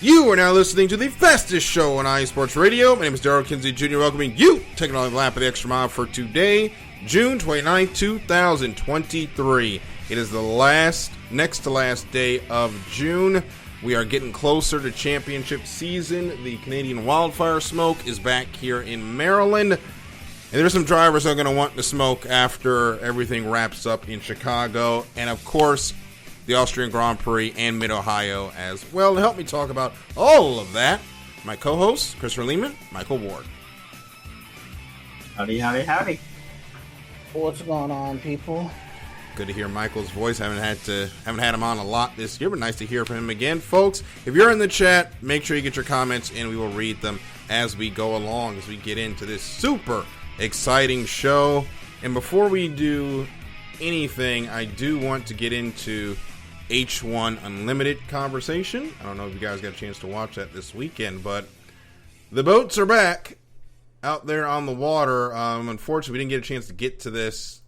You are now listening to the fastest show on iSports Radio. My name is Daryl Kinsey Jr. welcoming you, taking on the lap of the extra mile for today, June 29th, 2023. It is the next to last day of June. We are getting closer to championship season. The Canadian wildfire smoke is back here in Maryland. And there's some drivers that are going to want to smoke after everything wraps up in Chicago. And of course, the Austrian Grand Prix and Mid-Ohio as well. To help me talk about all of that, my co-host, Christopher Lehman, Michael Ward. Howdy, howdy, howdy. What's going on, people? Good to hear Michael's voice. Haven't had him on a lot this year, but nice to hear from him again. Folks, if you're in the chat, make sure you get your comments and we will read them as we go along, as we get into this super exciting show. And before we do anything, I do want to get into H1 Unlimited conversation. I don't know if you guys got a chance to watch that this weekend, but the boats are back out there on the water. Unfortunately, we didn't get a chance to get to this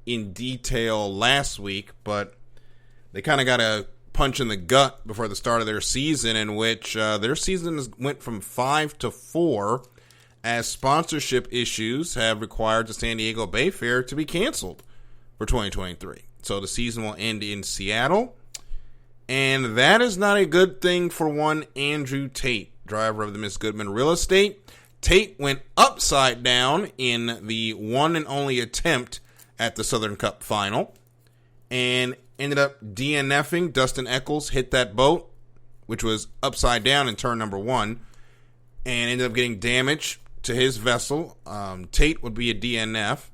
in detail last week, but they kind of got a punch in the gut before the start of their season, in which their season went from 5 to 4 as sponsorship issues have required the San Diego Bay Fair to be canceled for 2023. So the season will end in Seattle, and that is not a good thing for one Andrew Tate, driver of the Miss Goodman Real Estate. Tate went upside down in the one and only attempt at the Southern Cup final and ended up DNFing. Dustin Eccles hit that boat, which was upside down in turn number 1, and ended up getting damage to his vessel. Tate would be a DNF.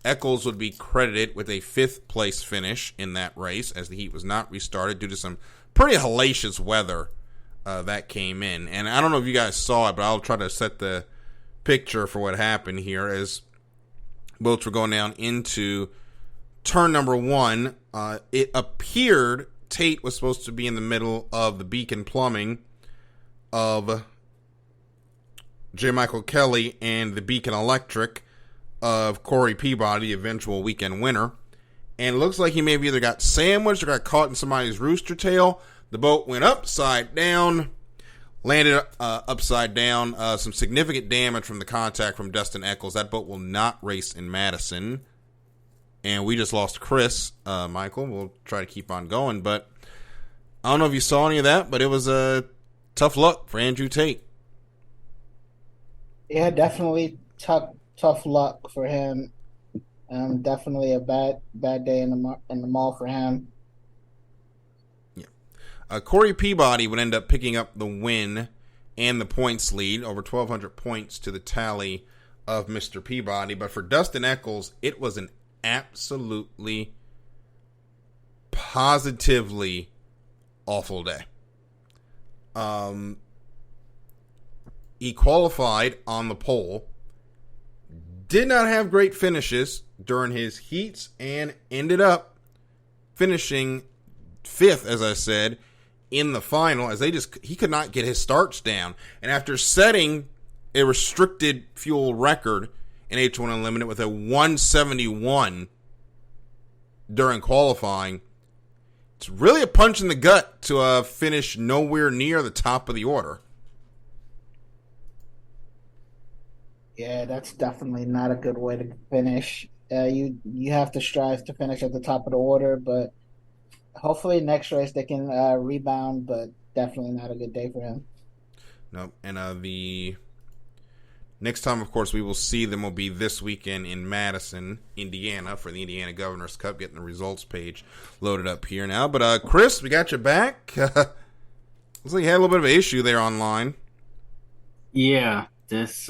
Eccles would be credited with a 5th place finish in that race, as the heat was not restarted due to some pretty hellacious weather that came in. And I don't know if you guys saw it, but I'll try to set the picture for what happened here as boats were going down into turn number 1. It appeared Tate was supposed to be in the middle of the beacon plumbing of J. Michael Kelly and the beacon electric of Corey Peabody, the eventual weekend winner. And it looks like he maybe either got sandwiched or got caught in somebody's rooster tail. The boat went upside down, landed upside down. Some significant damage from the contact from Dustin Eccles. That boat will not race in Madison. And we just lost Chris, Michael. We'll try to keep on going. But I don't know if you saw any of that, but it was a tough luck for Andrew Tate. Yeah, definitely tough luck for him. Definitely a bad day in the mall for him. Yeah, Corey Peabody would end up picking up the win and the points lead, over 1,200 points to the tally of Mr. Peabody. But for Dustin Eccles, it was an absolutely, positively awful day. He qualified on the pole, did not have great finishes during his heats, and ended up finishing 5th, as I said, in the final, as he could not get his starts down. And after setting a restricted fuel record in H1 Unlimited with a 171 during qualifying, it's really a punch in the gut to finish nowhere near the top of the order. Yeah, that's definitely not a good way to finish. You have to strive to finish at the top of the order, but hopefully next race they can rebound, but definitely not a good day for him. No, and the next time, of course, we will see them will be this weekend in Madison, Indiana, for the Indiana Governor's Cup, getting the results page loaded up here now. But Chris, we got you back. Looks like you had a little bit of an issue there online. Yeah, this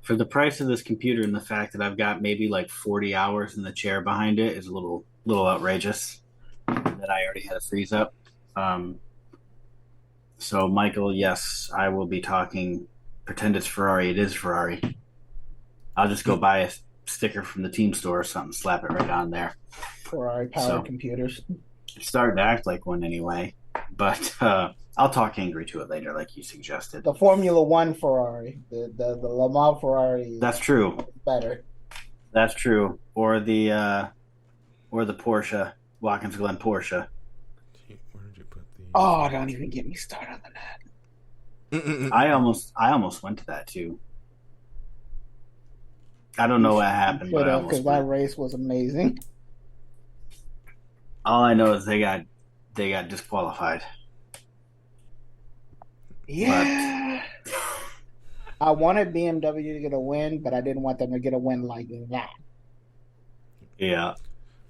for the price of this computer and the fact that I've got maybe like 40 hours in the chair behind it is a little outrageous that I already had to freeze up. So, Michael, yes, I will be talking. Pretend it's Ferrari. It is Ferrari. I'll just go buy a sticker from the team store or something, slap it right on there. Ferrari powered computers. It's starting to act like one anyway. But I'll talk angry to it later, like you suggested. The Formula One Ferrari, the Le Mans Ferrari. That's true. Better. That's true. Or the Porsche, Watkins Glen Porsche. Where did you put the? Oh, don't even get me started on that. I almost went to that too. I don't know what happened, but Should I have, almost because that went. race was amazing. All I know is they got disqualified. Yeah. I wanted BMW to get a win, but I didn't want them to get a win like that. Yeah.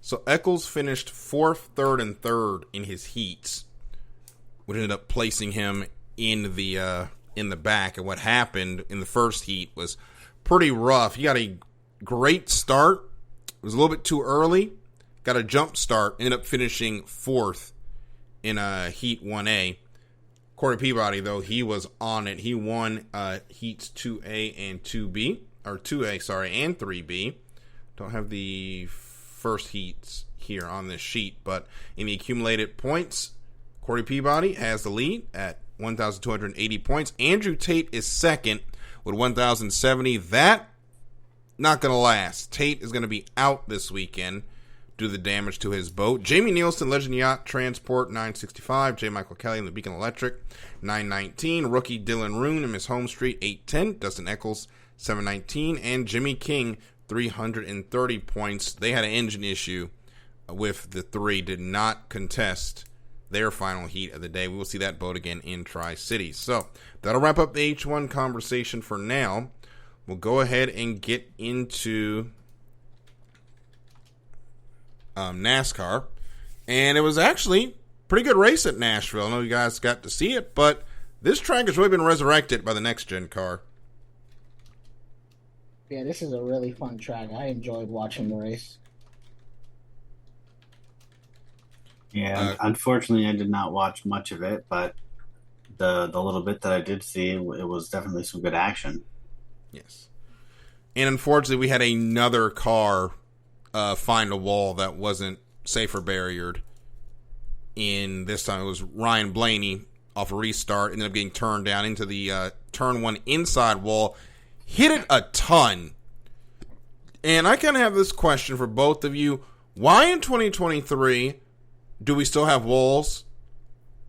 So Eccles finished fourth, third, and third in his heats, which ended up placing him in the back. And what happened in the first heat was pretty rough. He got a great start. It was a little bit too early. Got a jump start. Ended up finishing fourth in Heat 1A. Corey Peabody, though, he was on it. He won Heats 2A and 2B. Or 2A, sorry, and 3B. Don't have the first heats here on this sheet. But in the accumulated points, Corey Peabody has the lead at 1,280 points. Andrew Tate is second with 1,070. That, not going to last. Tate is going to be out this weekend due to the damage to his boat. Jamie Nielsen, Legend Yacht Transport, 965. J. Michael Kelly in the Beacon Electric, 919. Rookie Dylan Roon in Miss Home Street, 810. Dustin Eccles, 719. And Jimmy King, 330 points. They had an engine issue with the three. Did not contest their final heat of the day. We will see that boat again in Tri-City. So that'll wrap up the H1 conversation for now. We'll go ahead and get into NASCAR. And it was actually a pretty good race at Nashville. I know you guys got to see it, but this track has really been resurrected by the next-gen car. Yeah, this is a really fun track. I enjoyed watching the race. Yeah, unfortunately, I did not watch much of it, but the little bit that I did see, it was definitely some good action. Yes. And unfortunately, we had another car find a wall that wasn't safer barriered. In this time, it was Ryan Blaney off a restart, ended up getting turned down into the turn one inside wall. Hit it a ton. And I kind of have this question for both of you. Why in 2023 do we still have walls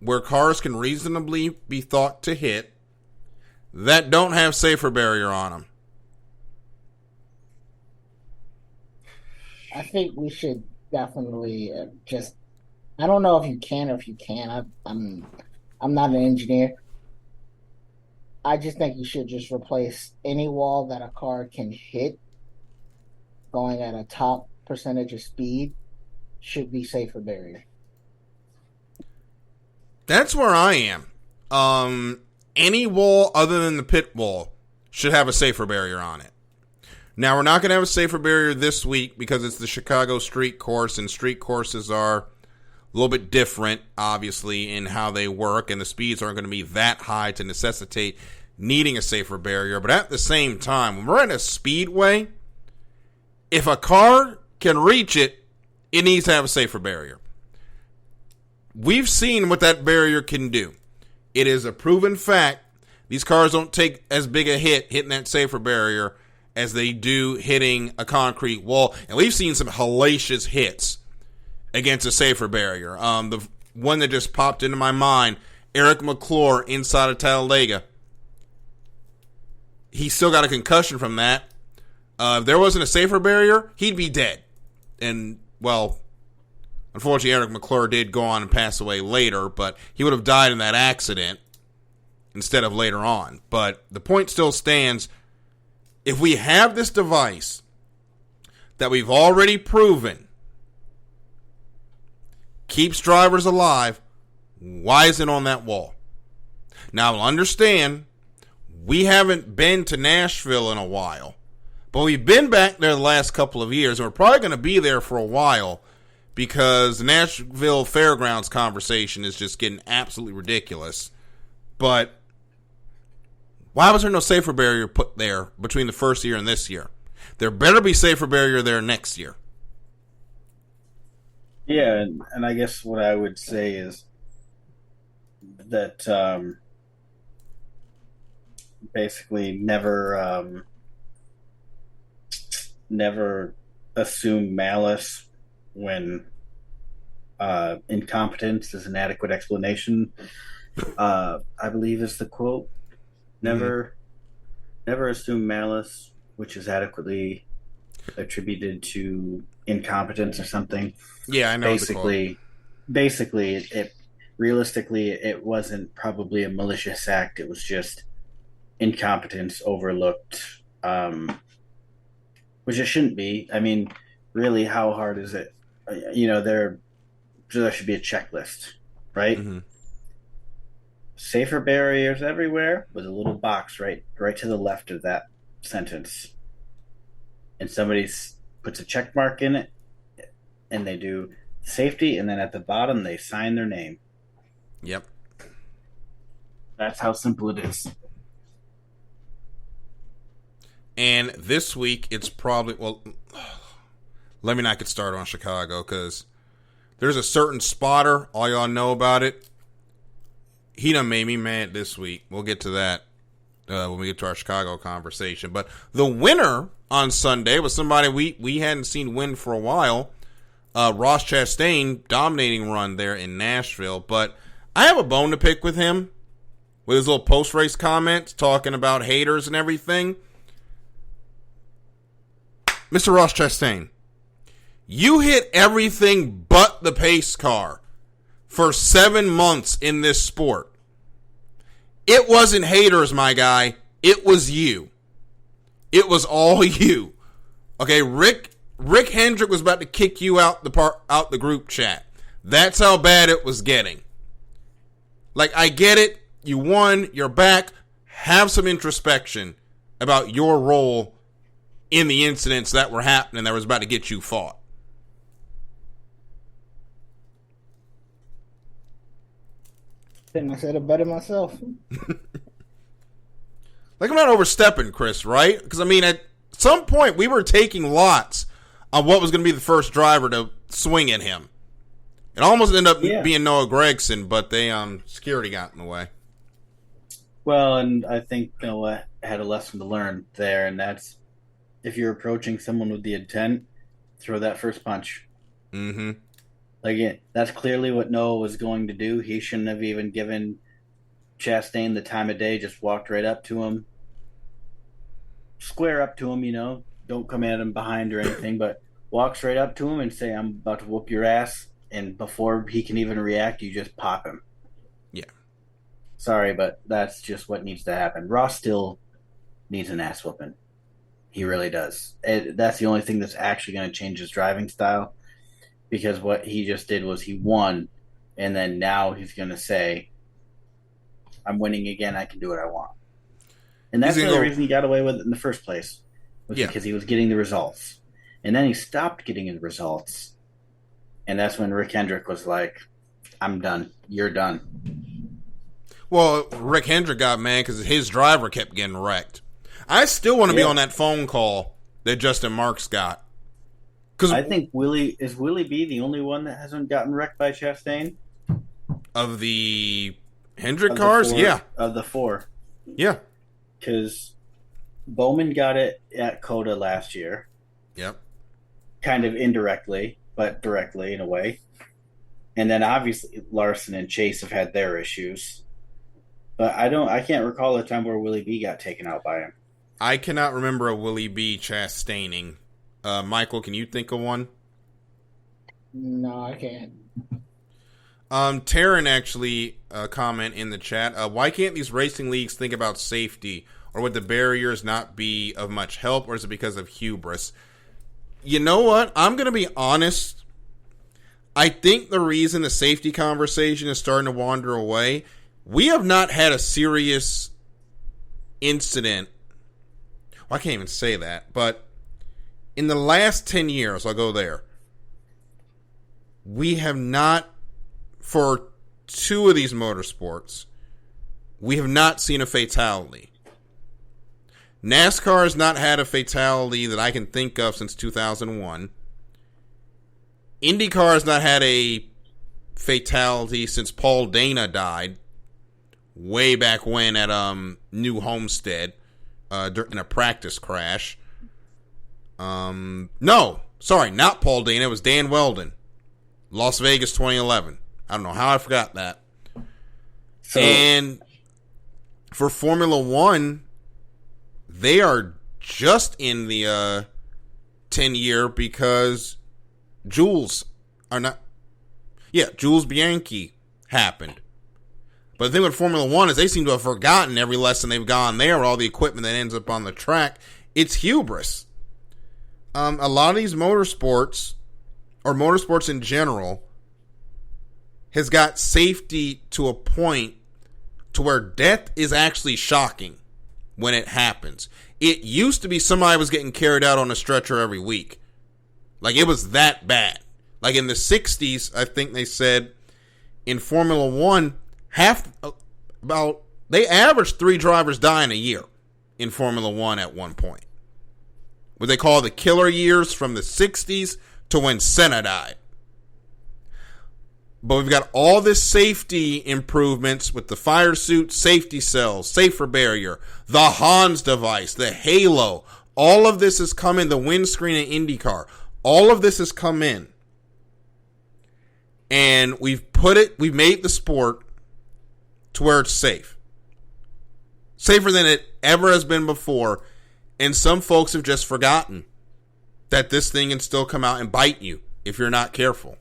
where cars can reasonably be thought to hit that don't have safer barrier on them? I think we should definitely just. I don't know if you can or if you can. I'm not an engineer. I just think you should just replace any wall that a car can hit going at a top percentage of speed should be safer barrier. That's where I am. Any wall other than the pit wall should have a safer barrier on it. Now, we're not going to have a safer barrier this week because it's the Chicago street course, and street courses are a little bit different, obviously, in how they work, and the speeds aren't going to be that high to necessitate needing a safer barrier. But at the same time, when we're at a speedway, if a car can reach it, it needs to have a safer barrier. We've seen what that barrier can do. It is a proven fact. These cars don't take as big a hit hitting that safer barrier as they do hitting a concrete wall. And we've seen some hellacious hits against a safer barrier. The one that just popped into my mind, Eric McClure inside of Talladega. He still got a concussion from that. If there wasn't a safer barrier, he'd be dead. And, well, unfortunately, Eric McClure did go on and pass away later, but he would have died in that accident instead of later on. But the point still stands. If we have this device that we've already proven keeps drivers alive, why is it on that wall? Now, I'll understand we haven't been to Nashville in a while, but we've been back there the last couple of years, and we're probably going to be there for a while because the Nashville Fairgrounds conversation is just getting absolutely ridiculous. But why was there no safer barrier put there between the first year and this year? There better be safer barrier there next year. Yeah, and I guess what I would say is that basically never assume malice when Incompetence is an adequate explanation. I believe is the quote. Never, never assume malice, which is adequately attributed to incompetence or something. Yeah, I know. Basically, it realistically it wasn't probably a malicious act. It was just incompetence overlooked, which it shouldn't be. I mean, really, how hard is it? There should be a checklist, right? Mm-hmm. Safer barriers everywhere with a little box right to the left of that sentence, and somebody puts a check mark in it, and they do safety, and then at the bottom they sign their name. Yep. That's how simple it is. And this week, it's probably, let me not get started on Chicago, because there's a certain spotter, all y'all know about it. He done made me mad this week. We'll get to that when we get to our Chicago conversation. But the winner on Sunday was somebody we hadn't seen win for a while. Ross Chastain, dominating run there in Nashville. But I have a bone to pick with him, with his little post-race comments, talking about haters and everything. Mr. Ross Chastain, you hit everything but the pace car for 7 months in this sport. It wasn't haters, my guy. It was you. It was all you. Okay, Rick Hendrick was about to kick you out the group chat. That's how bad it was getting. Like, I get it. You won. You're back. Have some introspection about your role in the incidents that were happening that was about to get you fought. Couldn't have said it better myself. Like, I'm not overstepping, Chris, right? Because, I mean, at some point, we were taking lots on what was going to be the first driver to swing at him. It almost ended up being Noah Gragson, but security got in the way. Well, and I think Noah had a lesson to learn there, and that's if you're approaching someone with the intent, throw that first punch. Mm-hmm. Like, that's clearly what Noah was going to do. He shouldn't have even given Chastain the time of day, just walked right up to him. Square up to him, Don't come at him behind or anything, but walks right up to him and say, I'm about to whoop your ass. And before he can even react, you just pop him. Yeah. Sorry, but that's just what needs to happen. Ross still needs an ass whooping. He really does. That's the only thing that's actually going to change his driving style. Because what he just did was he won, and then now he's going to say, I'm winning again, I can do what I want. And that's the only reason he got away with it in the first place, was because he was getting the results. And then he stopped getting the results, and that's when Rick Hendrick was like, I'm done. You're done. Well, Rick Hendrick got mad because his driver kept getting wrecked. I still want to be on that phone call that Justin Marks got. I think Willie B the only one that hasn't gotten wrecked by Chastain? Of the Hendrick cars? Yeah. Of the four. Yeah. Because Bowman got it at Coda last year. Yep. Kind of indirectly, but directly in a way. And then obviously Larson and Chase have had their issues. But I can't recall a time where Willie B got taken out by him. I cannot remember a Willie B Chastaining. Michael, can you think of one? No, I can't. Taryn actually comment in the chat. Why can't these racing leagues think about safety? Or would the barriers not be of much help? Or is it because of hubris? You know what? I'm going to be honest. I think the reason the safety conversation is starting to wander away, we have not had a serious incident. Well, I can't even say that, but in the last 10 years, I'll go there, we have not, for two of these motorsports, we have not seen a fatality. NASCAR has not had a fatality that I can think of since 2001. IndyCar has not had a fatality since Paul Dana died way back when at New Homestead in a practice crash. No, sorry, not Paul Dana. It was Dan Weldon. Las Vegas 2011. I don't know how I forgot that. So, and for Formula One, they are just in the 10-year because Jules Bianchi happened. But the thing with Formula One is they seem to have forgotten every lesson they've gone there with all the equipment that ends up on the track. It's hubris. A lot of these motorsports, or motorsports in general, has got safety to a point to where death is actually shocking when it happens. It used to be somebody was getting carried out on a stretcher every week. Like, it was that bad. Like, in the 60s, I think they said, in Formula One, they averaged 3 drivers dying a year in Formula One at one point. What they call the killer years from the 60s to when Senna died. But we've got all this safety improvements with the fire suit, safety cells, safer barrier, the Hans device, the Halo. All of this has come in, the windscreen at Indycar. All of this has come in. And we've made the sport to where it's safe. Safer than it ever has been before. And some folks have just forgotten that this thing can still come out and bite you if you're not careful.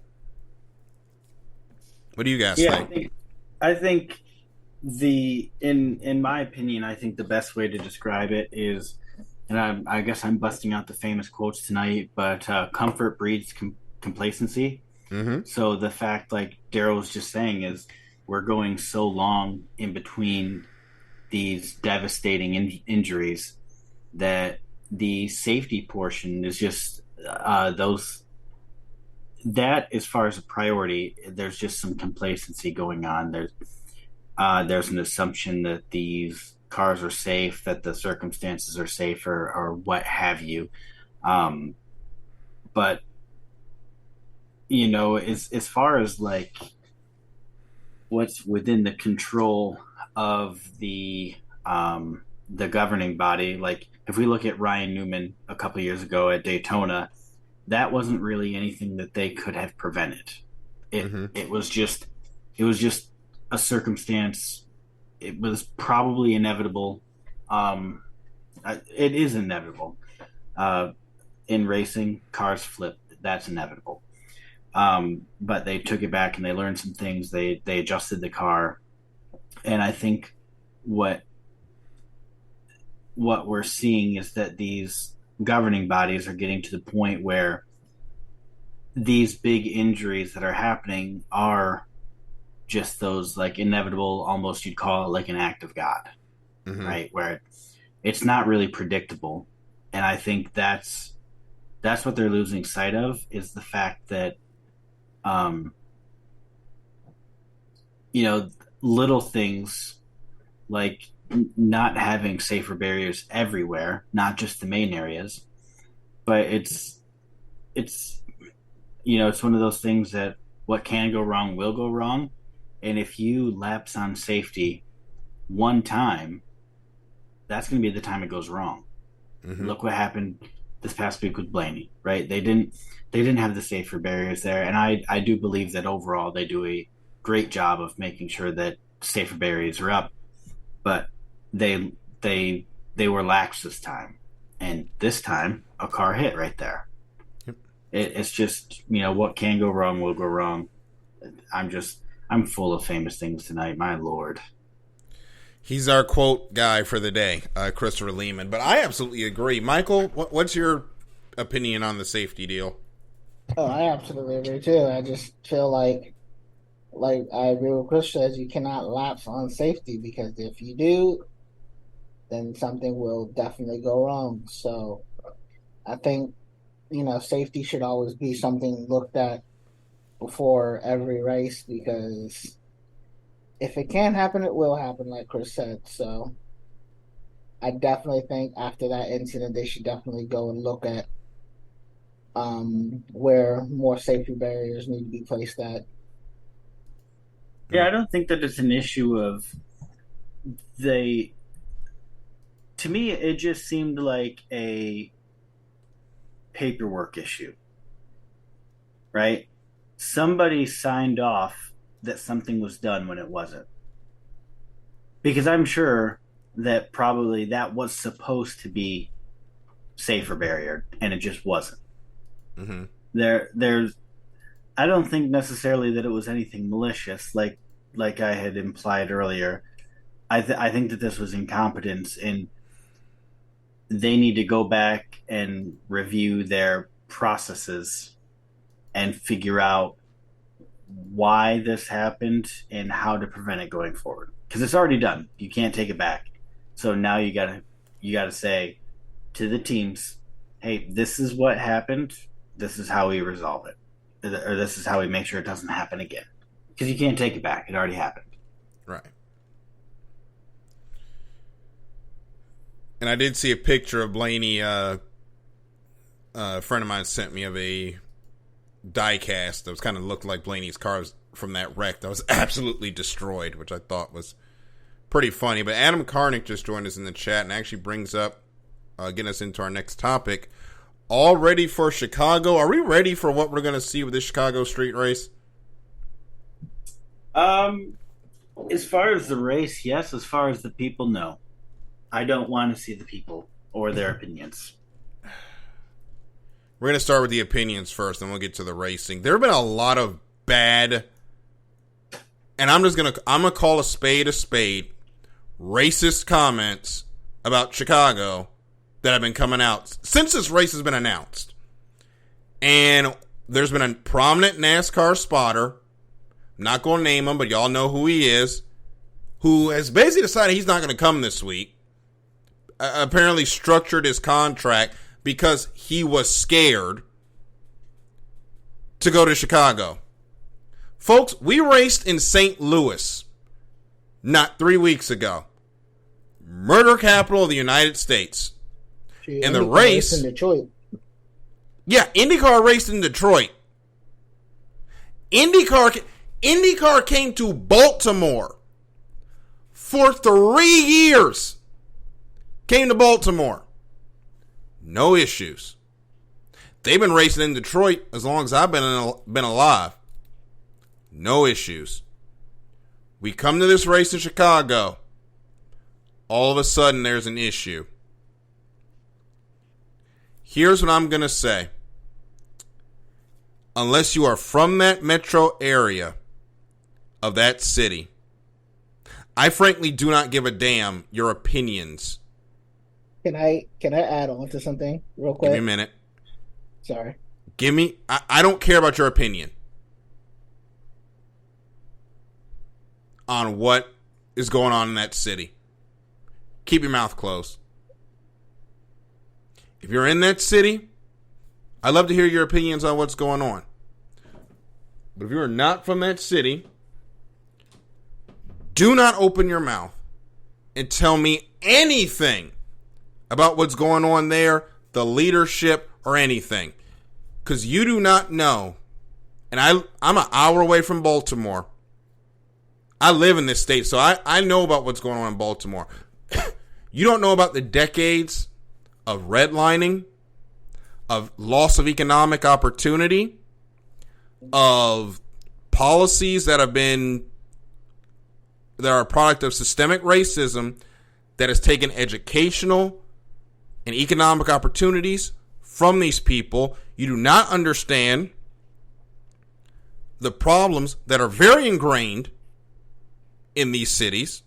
What do you guys think? I think in my opinion, I think the best way to describe it is, and I guess I'm busting out the famous quotes tonight, but comfort breeds complacency. Mm-hmm. So the fact, like Daryl was just saying, is we're going so long in between these devastating injuries that the safety portion is just that as far as a priority, there's just some complacency going on. There's an assumption that these cars are safe, that the circumstances are safe, or what have you. But you know, as far as like what's within the control of the governing body, like if we look at Ryan Newman a couple of years ago at Daytona, that wasn't really anything that they could have prevented. It was just a circumstance. It was probably inevitable. It is inevitable. In racing, cars flip. That's inevitable. But they took it back and they learned some things. They adjusted the car, and I think what we're seeing is that these governing bodies are getting to the point where these big injuries that are happening are just those like inevitable, almost you'd call it like an act of God, right? Where it's not really predictable. And I think that's what they're losing sight of, is the fact that, you know, little things like not having safer barriers everywhere, not just the main areas, but it's you know, it's one of those things that what can go wrong will go wrong. And if you lapse on safety one time, that's going to be the time it goes wrong. Look what happened this past week with Blaney, right? They didn't have the safer barriers there. And I do believe that overall they do a great job of making sure that safer barriers are up, but they were lax this time. And this time a car hit right there. It's just, you know, what can go wrong will go wrong. I'm full of famous things tonight. My Lord. He's our quote guy for the day, Christopher Lehman. But I absolutely agree. Michael, what's your opinion on the safety deal? Oh, I absolutely agree too. I just feel like I agree with Chris says, you cannot lapse on safety, because if you do, then something will definitely go wrong. So I think, you know, safety should always be something looked at before every race, because if it can happen, it will happen, like Chris said. So I definitely think after that incident, they should definitely go and look at where more safety barriers need to be placed at. Yeah, I don't think that it's an issue of to me, it just seemed like a paperwork issue, right? somebody signed off that something was done when it wasn't. Because I'm sure that probably that was supposed to be safer barrier, and it just wasn't. Mm-hmm. There's I don't think necessarily that it was anything malicious, like I had implied earlier. I think that this was incompetence, and they need to go back and review their processes and figure out why this happened and how to prevent it going forward. Because it's already done. You can't take it back. So now you gotta say to the teams, hey, this is what happened. This is how we resolve it. Or this is how we make sure it doesn't happen again. Because you can't take it back. It already happened. Right. And I did see a picture of Blaney. A friend of mine sent me of a die-cast that was kind of looked like Blaney's car from that wreck that was absolutely destroyed, which I thought was pretty funny. But Adam Karnick just joined us in the chat and actually brings up, getting us into our next topic. All ready for Chicago? Are we ready for what we're going to see with this Chicago street race? As far as the race, yes. As far as the people, no. I don't want to see the people or their opinions. We're going to start with the opinions first, and we'll get to the racing. There have been a lot of bad, and I'm going to call a spade, racist comments about Chicago that have been coming out since this race has been announced. And there's been a prominent NASCAR spotter, I'm not going to name him, but y'all know who he is, who has basically decided he's not going to come this week. Apparently structured his contract because he was scared to go to Chicago. Folks, we raced in St. Louis not 3 weeks ago. Murder capital of the United States. And the race in Detroit. Yeah, Indycar raced in Detroit. Indycar came to Baltimore for 3 years. Came to Baltimore. No issues. They've been racing in Detroit as long as I've been alive. No issues. We come to this race in Chicago. All of a sudden, there's an issue. Here's what I'm going to say. Unless you are from that metro area of that city, I frankly do not give a damn your opinions. Can I add on to something real quick? Give me a minute. Sorry. I don't care about your opinion on what is going on in that city. Keep your mouth closed. If you're in that city, I'd love to hear your opinions on what's going on. But if you're not from that city, do not open your mouth and tell me anything about what's going on there, the leadership, or anything. Because you do not know. And I'm an hour away from Baltimore. I live in this state, so I know about what's going on in Baltimore. You don't know about the decades of redlining, of loss of economic opportunity, of policies that are a product of systemic racism that has taken educational and economic opportunities from these people. You do not understand the problems that are very ingrained in these cities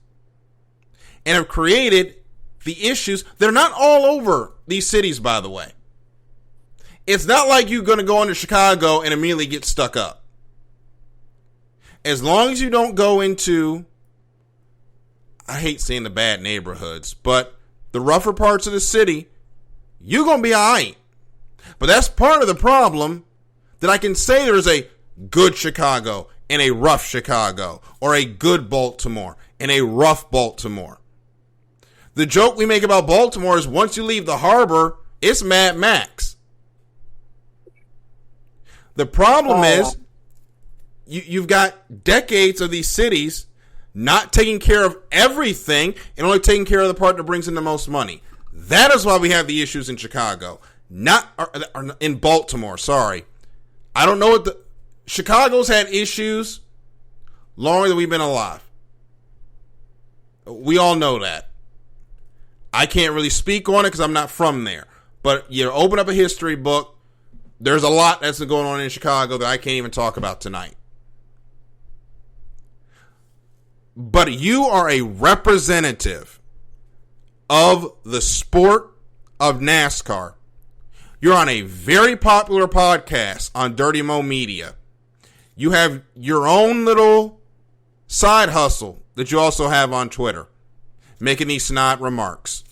and have created the issues. They're not all over these cities, by the way. It's not like you're going to go into Chicago and immediately get stuck up. As long as you don't go into, I hate saying the bad neighborhoods, but the rougher parts of the city, you're going to be all right. But that's part of the problem, that I can say there's a good Chicago and a rough Chicago, or a good Baltimore and a rough Baltimore. The joke we make about Baltimore is once you leave the harbor, it's Mad Max. The problem is you've got decades of these cities not taking care of everything and only taking care of the part that brings in the most money. That is why we have the issues in Chicago, not in Baltimore. Sorry, I don't know Chicago's had issues longer than we've been alive. We all know that. I can't really speak on it because I'm not from there. But you open up a history book, there's a lot that's going on in Chicago that I can't even talk about tonight. But you are a representative of the sport of NASCAR. You're on a very popular podcast on Dirty Mo Media. You have your own little side hustle that you also have on Twitter, making these snide remarks.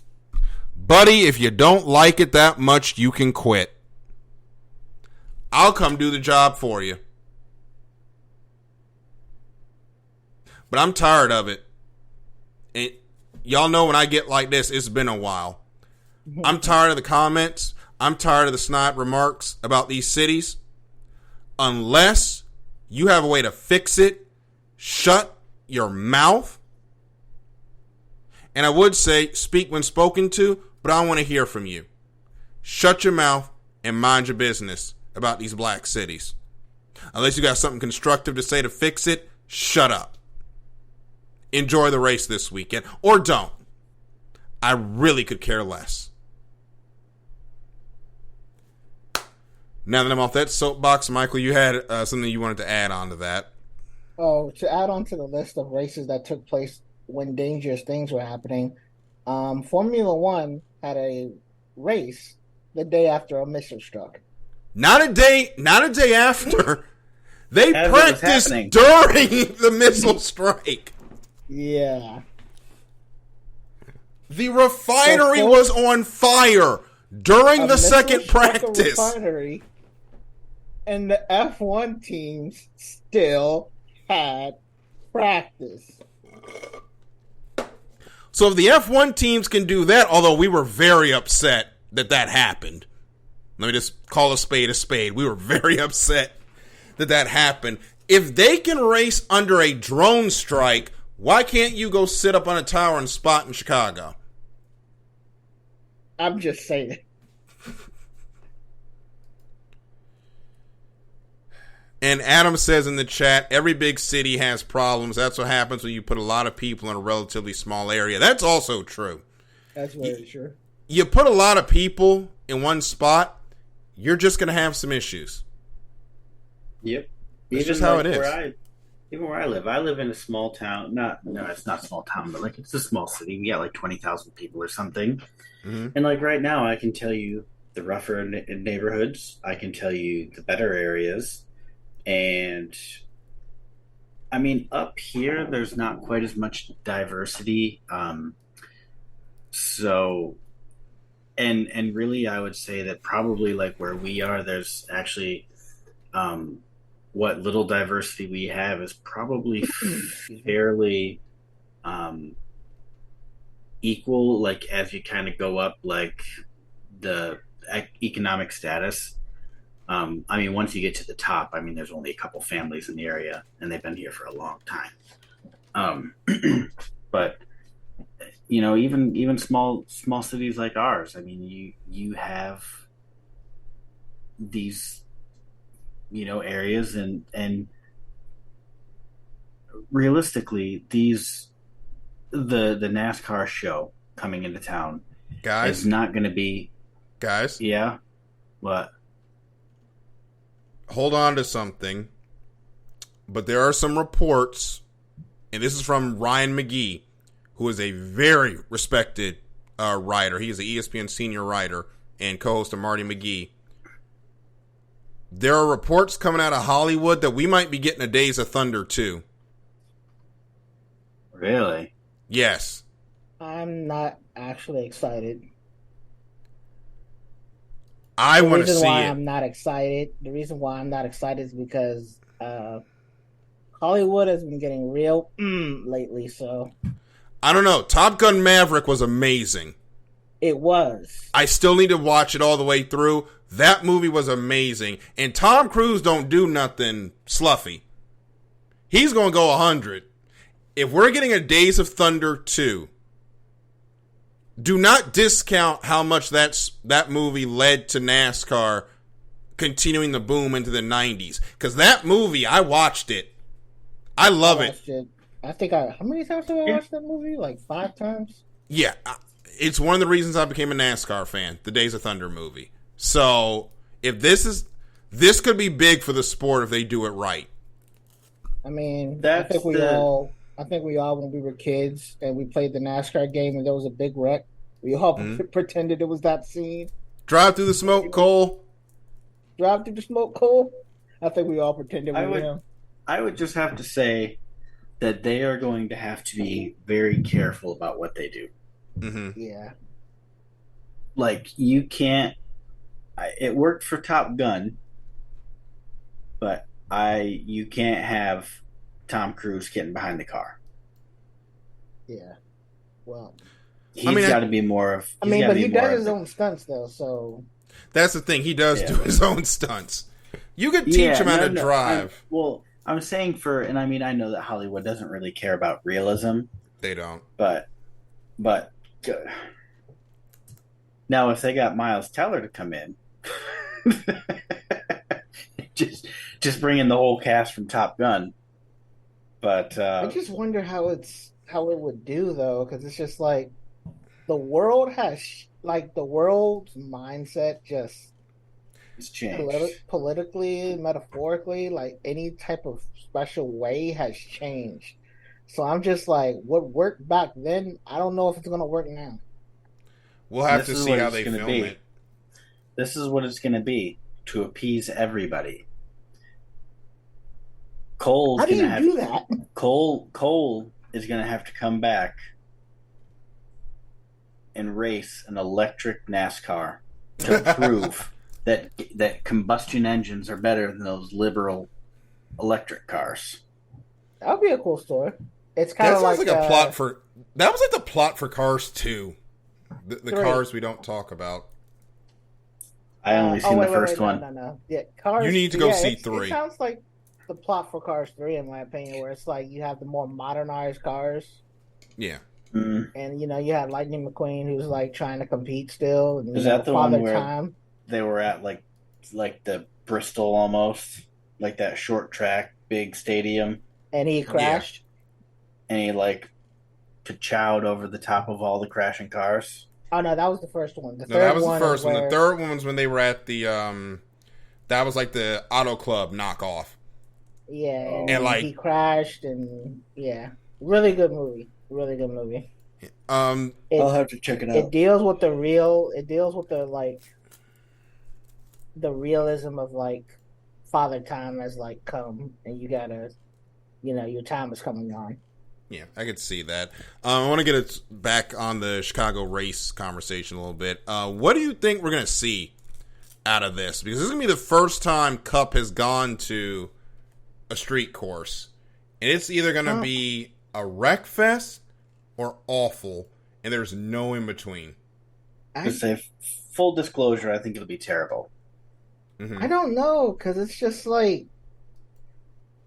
Buddy, if you don't like it that much, you can quit. I'll come do the job for you. But I'm tired of it. And y'all know when I get like this, it's been a while. I'm tired of the comments. I'm tired of the snide remarks about these cities. Unless you have a way to fix it, shut your mouth. And I would say, speak when spoken to, but I want to hear from you. Shut your mouth and mind your business about these black cities. Unless you got something constructive to say to fix it, shut up. Enjoy the race this weekend. Or don't. I really could care less. Now that I'm off that soapbox, Michael, you had something you wanted to add on to that. Oh, to add on to the list of races that took place when dangerous things were happening, Formula One had a race the day after a missile struck. Not a day after. They practiced during the missile strike. Yeah. The refinery was on fire during the second practice. Refinery, and the F1 teams still had practice. So if the F1 teams can do that, although we were very upset that happened. Let me just call a spade a spade. We were very upset that happened. If they can race under a drone strike, why can't you go sit up on a tower and spot in Chicago? I'm just saying. And Adam says in the chat, every big city has problems. That's what happens when you put a lot of people in a relatively small area. That's also true. That's very true. You put a lot of people in one spot, you're just going to have some issues. Yep. That's just how it is. Even where I live in a small town. It's not a small town, but like it's a small city. We got like 20,000 people or something. Mm-hmm. And like right now, I can tell you the rougher neighborhoods. I can tell you the better areas. And I mean, up here, there's not quite as much diversity. So, and really, I would say that probably like where we are, there's actually, what little diversity we have is probably fairly, equal. Like as you kind of go up, like the economic status. I mean, once you get to the top, I mean, there's only a couple families in the area, and they've been here for a long time. But you know, even small cities like ours, I mean, you have these, you know, areas, and realistically, the NASCAR show coming into town, guys, is not going to be, guys. Yeah, what? Hold on to something, but there are some reports, and this is from Ryan McGee, who is a very respected writer. He is an ESPN senior writer and co-host of Marty McGee. There are reports coming out of Hollywood that we might be getting a Days of Thunder too. Really? Yes. I'm not actually excited. I want to see it. The reason why I'm not excited is because Hollywood has been getting real lately. So I don't know. Top Gun Maverick was amazing. It was. I still need to watch it all the way through. That movie was amazing. And Tom Cruise don't do nothing sluffy. He's going to go 100. If we're getting a Days of Thunder 2, do not discount how much that movie led to NASCAR continuing the boom into the 90s. Because that movie, I watched it. I love it. I think how many times have I watched that movie? Like 5 times? Yeah. It's one of the reasons I became a NASCAR fan, the Days of Thunder movie. So, if this could be big for the sport if they do it right. I mean, I think we all, when we were kids and we played the NASCAR game and there was a big wreck, we all pretended it was that scene. Drive through the smoke, Cole. Drive through the smoke, Cole. I think we all pretended we were him. I would just have to say that they are going to have to be very careful about what they do. Mm-hmm. Yeah. Like, you can't... It worked for Top Gun, but you can't have Tom Cruise getting behind the car. Yeah. Well... He's got to be more of... but he does his own stunts, though, so... That's the thing. He does do his own stunts. You could teach him how to drive. I'm saying and I mean, I know that Hollywood doesn't really care about realism. They don't. But now if they got Miles Teller to come in, just bring in the whole cast from Top Gun. But I just wonder how it would do, though, because it's just like the world's mindset just... It's changed. Politically, metaphorically, like any type of special way has changed. So I'm just like, what worked back then, I don't know if it's going to work now. We'll have to see how they film it. This is what it's going to be to appease everybody. How do you do that? Cole is going to have to come back and race an electric NASCAR to prove that combustion engines are better than those liberal electric cars. That would be a cool story. It's kind of like a plot for... That was like the plot for Cars 2. The cars we don't talk about. I only seen the first one. No. Yeah, Cars... You need to go see 3. It sounds like the plot for Cars 3, in my opinion, where it's like you have the more modernized cars. Yeah. Mm. And, you had Lightning McQueen, who's like trying to compete still. And, is that the one where they were at like the Bristol almost, like that short track, big stadium, and he crashed, and he like ka-chowed over the top of all the crashing cars? Oh no, that was the first one. That was the first one. The third one was when they were at the that was like the Auto Club knockoff. Yeah, and like he crashed, and really good movie. I'll have to check it out. It deals with the the realism of like Father Time has like come, and you gotta, your time is coming on. Yeah, I could see that. I want to get it back on the Chicago race conversation a little bit. What do you think we're going to see out of this? Because this is going to be the first time Cup has gone to a street course. And it's either going to be a wreck fest or awful, and there's no in between. To say full disclosure, I think it'll be terrible. Mm-hmm. I don't know, because it's just like,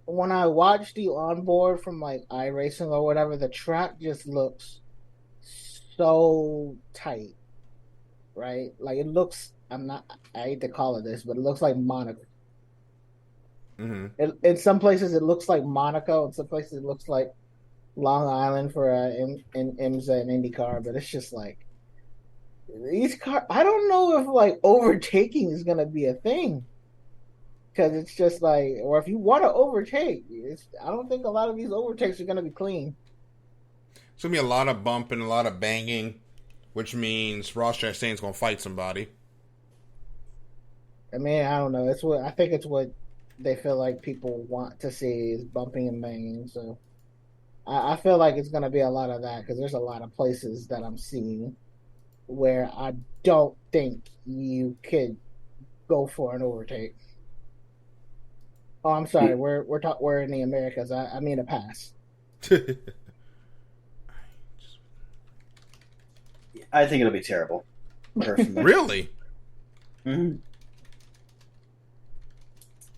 when I watch the onboard from like iRacing or whatever, the track just looks so tight, right? Like it looks, I hate to call it this, but it looks like Monaco. Mm-hmm. In some places it looks like Monaco, in some places it looks like Long Island for in IMSA and Indycar, but it's just like these cars. I don't know if like overtaking is going to be a thing, because it's just like, or if you want to overtake, I don't think a lot of these overtakes are going to be clean. It's going to be a lot of bumping, a lot of banging, which means Ross Chastain's going to fight somebody. I mean, I don't know. I think it's what they feel like people want to see is bumping and banging. So I feel like it's going to be a lot of that, because there's a lot of places that I'm seeing where I don't think you could go for an overtake. Oh, I'm sorry. We're in the Americas. I mean a pass. I think it'll be terrible. Personally. Really? Mm-hmm.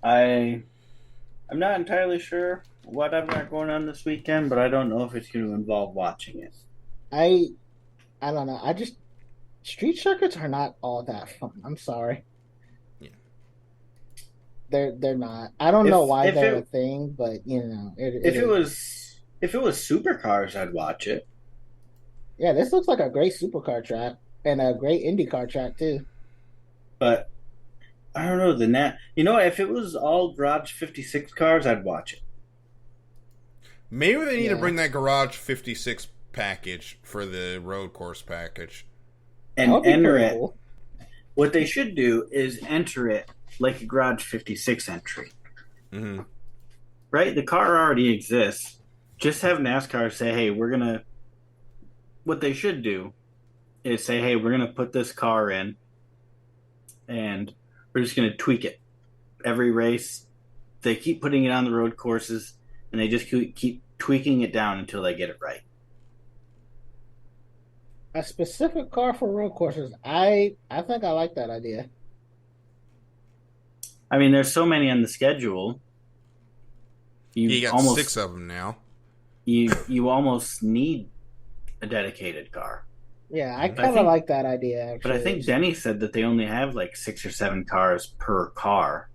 I'm not entirely sure what I've got going on this weekend, but I don't know if it's going to involve watching it. I don't know. Street circuits are not all that fun. I'm sorry. Yeah. they're not. I don't know why if they're a it thing, but you know, if it is. was supercars, I'd watch it. Yeah, this looks like a great supercar track and a great IndyCar track too. But I don't know if it was all Garage 56 cars, I'd watch it. Maybe they need to Yeah. bring that Garage 56 package for the road course package. That And would be enter pretty it. cool. What they should do is enter it like a Garage 56 entry. Mm-hmm. Right? The car already exists. Just have NASCAR say, hey, what they should do is say, hey, we're going to put this car in and we're just going to tweak it. Every race, they keep putting it on the road courses and they just keep tweaking it down until they get it right. A specific car for road courses. I think I like that idea. I mean, there's so many on the schedule. You got 6 of them now. You almost need a dedicated car. Yeah, I kind of like that idea. Actually. But I think Denny said that they only have like 6 or 7 cars per car.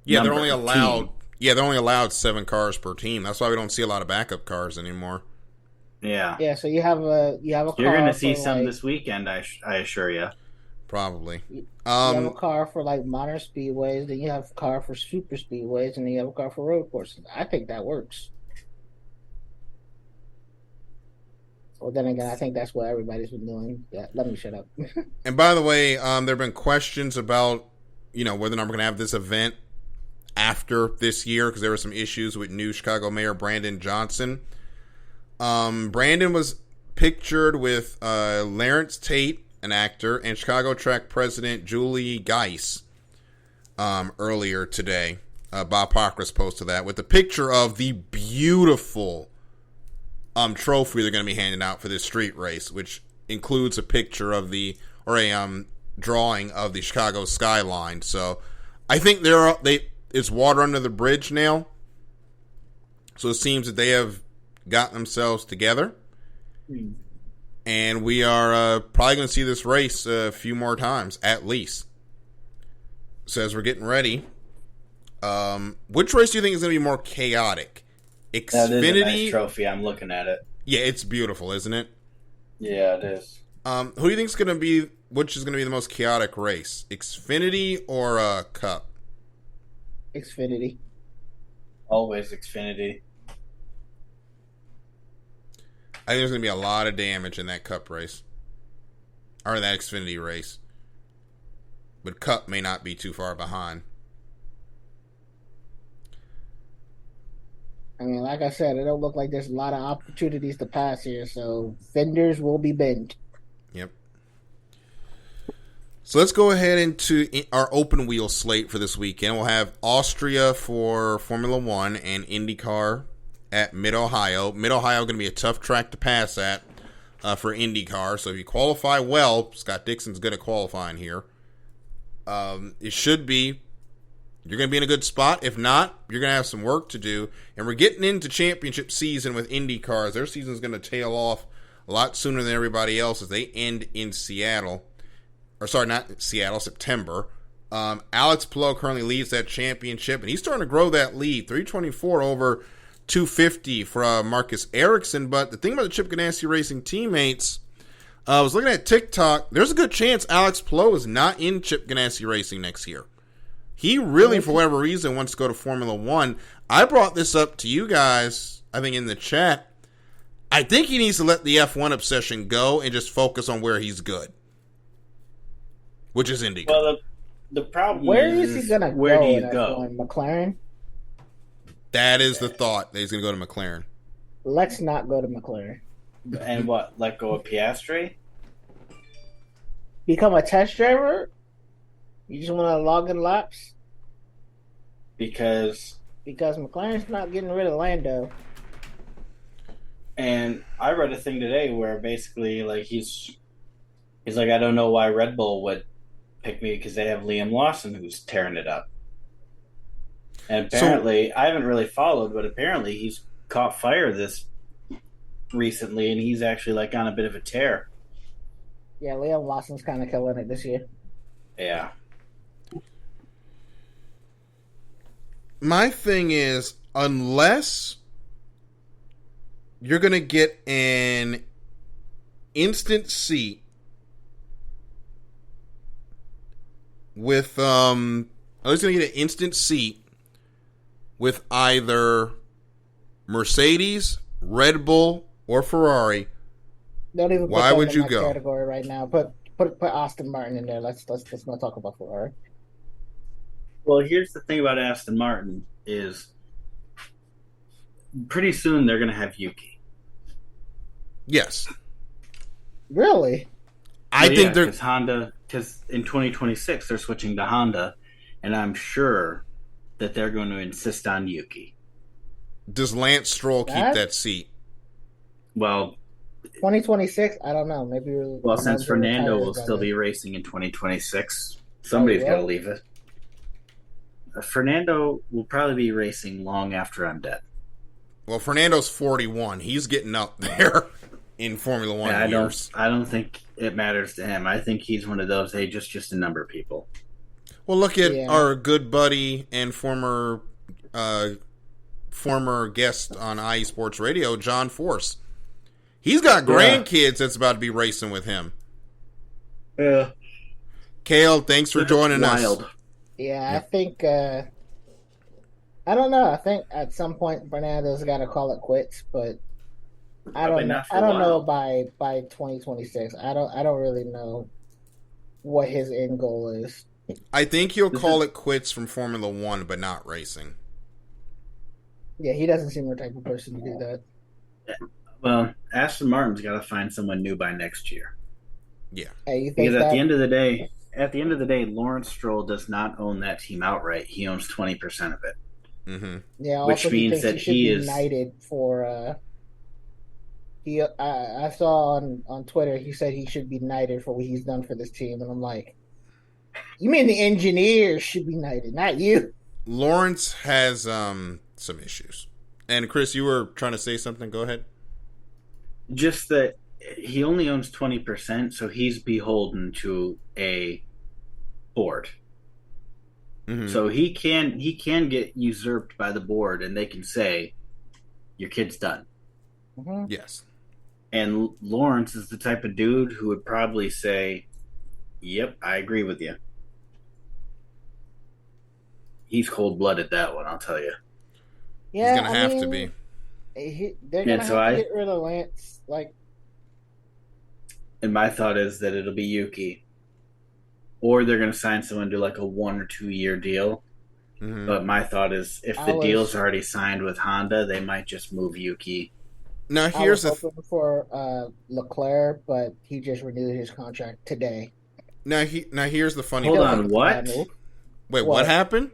Yeah, they're only allowed. Team. Yeah, they're only allowed 7 cars per team. That's why we don't see a lot of backup cars anymore. Yeah. Yeah, so you have a car. You're going to see some this weekend, I assure you. Probably. You have a car for like modern speedways, then you have a car for super speedways, and then you have a car for road courses. I think that works. Well, then again, I think that's what everybody's been doing. Yeah, let me shut up. And by the way, there have been questions about, whether or not we're going to have this event after this year because there were some issues with new Chicago Mayor Brandon Johnson. Brandon was pictured with Lawrence Tate, an actor, and Chicago Track President Julie Geis earlier today. Bob Pockris posted that with the picture of the beautiful trophy they're going to be handing out for this street race, which includes a picture of a drawing of the Chicago skyline. So I think it's water under the bridge now. So it seems that they have gotten themselves together. And we are probably going to see this race a few more times, at least. So as we're getting ready, which race do you think is going to be more chaotic? Xfinity? That is a nice trophy. I'm looking at it. Yeah, it's beautiful, isn't it? Yeah, it is. Who do you think is going to be, which is going to be the most chaotic race? Xfinity or Cup? Xfinity. Always Xfinity. I think there's going to be a lot of damage in that Cup race. Or that Xfinity race. But Cup may not be too far behind. I mean, like I said, it don't look like there's a lot of opportunities to pass here, so fenders will be bent. Yep. So let's go ahead into our open wheel slate for this weekend. We'll have Austria for Formula One and IndyCar at Mid-Ohio. Mid-Ohio going to be a tough track to pass at for IndyCar. So if you qualify well, Scott Dixon's good at qualifying here. It should be, you're going to be in a good spot. If not, you're going to have some work to do. And we're getting into championship season with IndyCars. Their season's going to tail off a lot sooner than everybody else as they end in Seattle. Or sorry, not Seattle, September. Alex Palou currently leads that championship, and he's starting to grow that lead. 324 over 250 for Marcus Ericsson. But the thing about the Chip Ganassi Racing teammates, I was looking at TikTok. There's a good chance Alex Palou is not in Chip Ganassi Racing next year. He really, for whatever reason, wants to go to Formula One. I brought this up to you guys, I think, in the chat. I think he needs to let the F1 obsession go and just focus on where he's good, which is IndyCar. Well, the problem where is he going to go? Where do you go? McLaren? That is the thought, that he's going to go to McLaren. Let's not go to McLaren. And what? Let go of Piastri? Become a test driver? You just want to log in laps? Because McLaren's not getting rid of Lando. And I read a thing today where basically, like, he's like, I don't know why Red Bull would pick me because they have Liam Lawson who's tearing it up. And apparently, I haven't really followed, but apparently he's caught fire this recently, and he's actually like on a bit of a tear. Yeah, Liam Lawson's kind of killing it this year. Yeah. My thing is, unless you're going to get an instant seat with, I was going to get an instant seat with either Mercedes, Red Bull, or Ferrari. Don't even Why put would that you in that go? category right now. Put Aston Martin in there. Let's not talk about Ferrari. Well, here's the thing about Aston Martin is pretty soon they're going to have Yuki. Yes. Really? I think they're because Honda, because in 2026 they're switching to Honda, and I'm sure that they're going to insist on Yuki. Does Lance Stroll keep that seat? Well, 2026, I don't know. Maybe. Well, since Fernando will still be racing in 2026, somebody's got to leave it. Fernando will probably be racing long after I'm dead. Well, Fernando's 41. He's getting up there in Formula One years. I don't think it matters to him. I think he's one of those, hey, just a number of people. Well, look at our good buddy and former guest on IE Sports Radio, John Force. He's got grandkids that's about to be racing with him. Yeah. Kale, thanks for joining us. Yeah, I think I don't know. I think at some point Fernando's got to call it quits, but I don't know. I don't know by 2026. I don't really know what his end goal is. I think he'll call it quits from Formula One, but not racing. Yeah, he doesn't seem the type of person to do that. Well, Aston Martin's got to find someone new by next year. Yeah, because at the end of the day, Lawrence Stroll does not own that team outright. He owns 20% of it. Mm-hmm. Yeah, which means that he is knighted for. I saw on Twitter he said he should be knighted for what he's done for this team, and I'm like, you mean the engineers should be knighted, not you? Lawrence has some issues, and Chris, you were trying to say something. Go ahead. Just that he only owns 20%, so he's beholden to a board. Mm-hmm. So he can get usurped by the board, and they can say, "Your kid's done." Mm-hmm. Yes. And Lawrence is the type of dude who would probably say, "Yep, I agree with you." He's cold-blooded, that one, I'll tell you. Yeah, he's gonna have to be. They're gonna have to get rid of Lance. And my thought is that it'll be Yuki, or they're gonna sign someone to like a 1 or 2 year deal. Mm-hmm. But my thought is, if the deal's already signed with Honda, they might just move Yuki. Now here's the for Leclerc, but he just renewed his contract today. Now here's the funny. Hold on, what? Wait, what happened?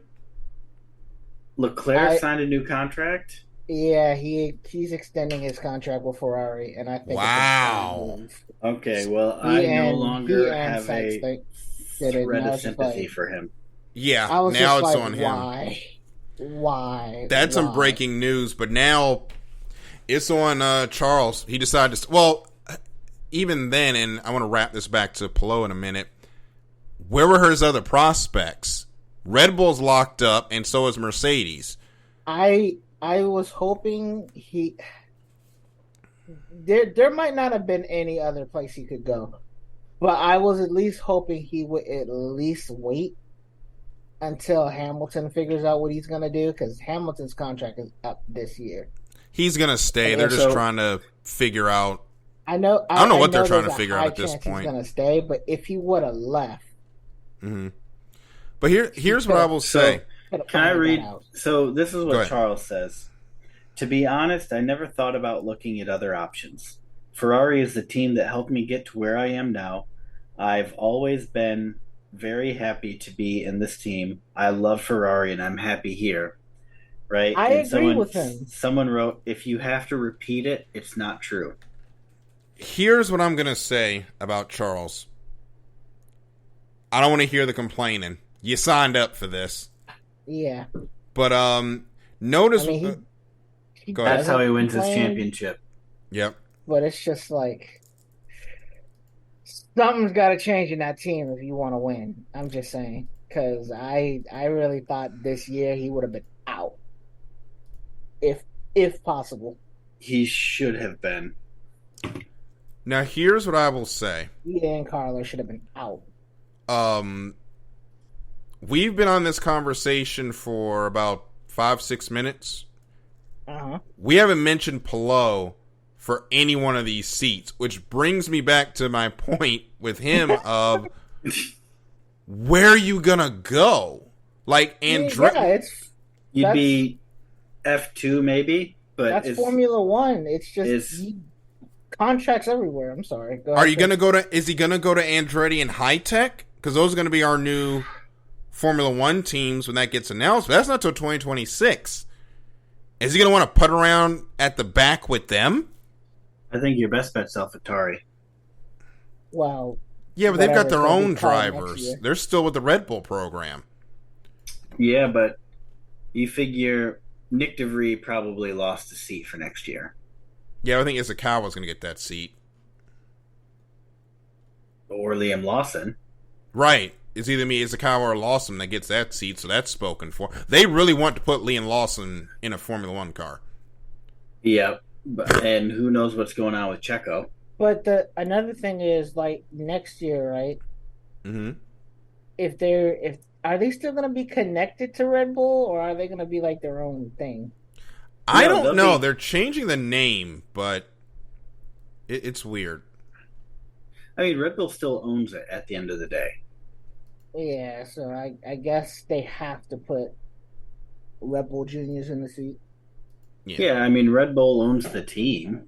Leclerc signed a new contract? Yeah, he's extending his contract with Ferrari, and I think wow. Okay, well, I no longer have a thread of sympathy for him. Yeah, now it's on him. Why? That's some breaking news, but now it's on Charles. He decided to. Well, even then, and I want to wrap this back to Pelot in a minute. Where were his other prospects? Red Bull's locked up, and so is Mercedes. I was hoping there might not have been any other place he could go, but I was at least hoping he would at least wait until Hamilton figures out what he's going to do, because Hamilton's contract is up this year. He's going to stay. They're just trying to figure out. I don't know what they're trying to figure out at this point. He's going to stay, but if he would have left. Mm-hmm. But here's what I will say. Can I read? So this is what Charles says. To be honest, I never thought about looking at other options. Ferrari is the team that helped me get to where I am now. I've always been very happy to be in this team. I love Ferrari and I'm happy here. Right? I agree with him. Someone wrote, if you have to repeat it, it's not true. Here's what I'm going to say about Charles. I don't want to hear the complaining. You signed up for this. Yeah. But notice that's how he wins his championship. Yep. But it's just like something's got to change in that team if you want to win. I'm just saying, because I really thought this year he would have been out, if possible. He should have been. Now, here's what I will say. Ian Carlo should have been out. We've been on this conversation for about 5-6 minutes. We haven't mentioned Palou for any one of these seats, which brings me back to my point with him of where are you gonna go? Like Andretti, you'd be F2 maybe, but that's Formula One. It's just contracts everywhere. I'm sorry. Go ahead. Are you gonna go to? Is he gonna go to Andretti and High Tech? Because those are gonna be our new Formula One teams when that gets announced. But that's not till 2026. Is he gonna want to putt around at the back with them? I think your best bet's AlphaTauri. Well, yeah, but they've got their own drivers. They're still with the Red Bull program. Yeah, but you figure Nick DeVries probably lost a seat for next year. Yeah, I think Ishikawa's going to get that seat. Or Liam Lawson. Right. It's either me, Ishikawa, or Lawson that gets that seat, so that's spoken for. They really want to put Liam Lawson in a Formula One car. Yep. And who knows what's going on with Checo. But another thing is, like, next year, right? Mm-hmm. Are they still going to be connected to Red Bull, or are they going to be like their own thing? I don't know. They're changing the name, but it's weird. I mean, Red Bull still owns it at the end of the day. Yeah, so I guess they have to put Red Bull Juniors in the seat. Yeah, I mean, Red Bull owns the team.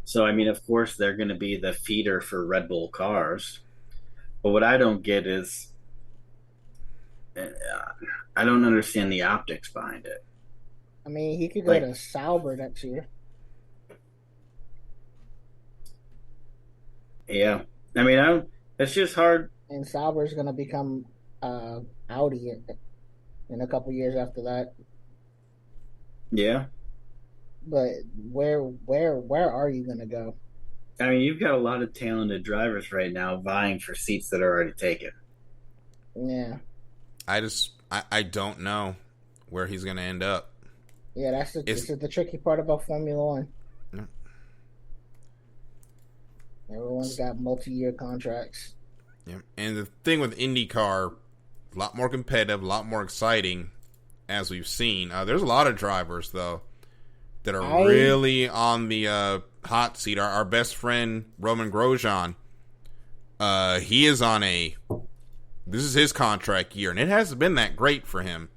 So, I mean, of course, they're going to be the feeder for Red Bull cars. But what I don't get is, I don't understand the optics behind it. I mean, he could go to Sauber next year. Yeah. I mean, it's just hard. And Sauber's going to become Audi in a couple years after that. Yeah. But where are you going to go? I mean, you've got a lot of talented drivers right now vying for seats that are already taken. Yeah. I don't know where he's going to end up. Yeah, this is the tricky part about Formula One. Yeah. Everyone's got multi-year contracts. Yeah. And the thing with IndyCar, a lot more competitive, a lot more exciting, as we've seen. There's a lot of drivers, though, that are really on the hot seat. Our best friend, Roman Grosjean, he is on this is his contract year, and it hasn't been that great for him.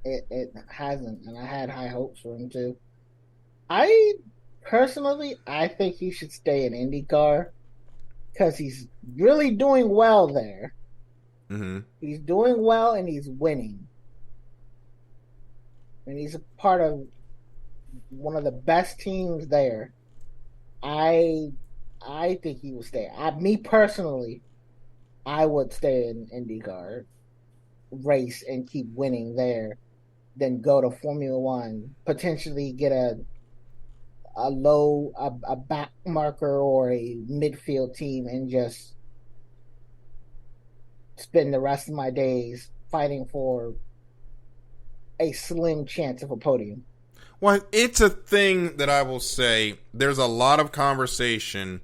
It hasn't, and I had high hopes for him, too. I think he should stay in IndyCar because he's really doing well there. Mm-hmm. He's doing well, and he's winning. And he's a part of one of the best teams there. I think he will stay. Me personally, I would stay in IndyCar, race and keep winning there, then go to Formula One, potentially get a back marker or a midfield team, and just spend the rest of my days fighting for a slim chance of a podium. Well, it's a thing that I will say. There's a lot of conversation,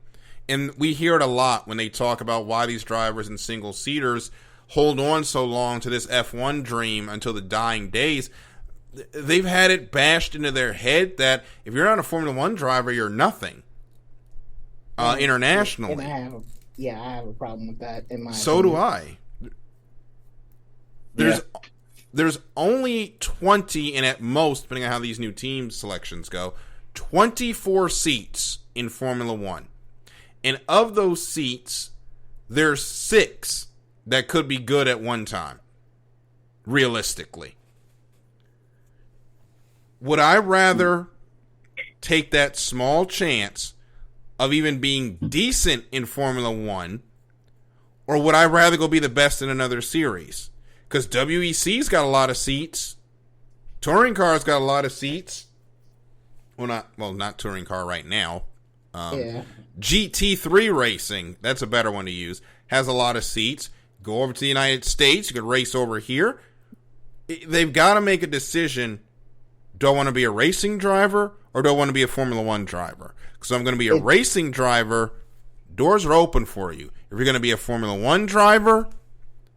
and we hear it a lot when they talk about why these drivers and single-seaters hold on so long to this F1 dream until the dying days. They've had it bashed into their head that if you're not a Formula One driver, you're nothing internationally. And I have a problem with that. In my so opinion. do I. There's only 20, and at most, depending on how these new team selections go, 24 seats in Formula One. And of those seats, there's 6 that could be good at one time, realistically. Would I rather take that small chance of even being decent in Formula One, or would I rather go be the best in another series? Because WEC's got a lot of seats. Touring Car's got a lot of seats. Not Touring Car right now. GT3 Racing, that's a better one to use, has a lot of seats. Go over to the United States, you could race over here. they've got to make a decision. Do I want to be a racing driver or do I want to be a Formula One driver? Because I'm going to be a racing driver, doors are open for you. If you're going to be a Formula One driver,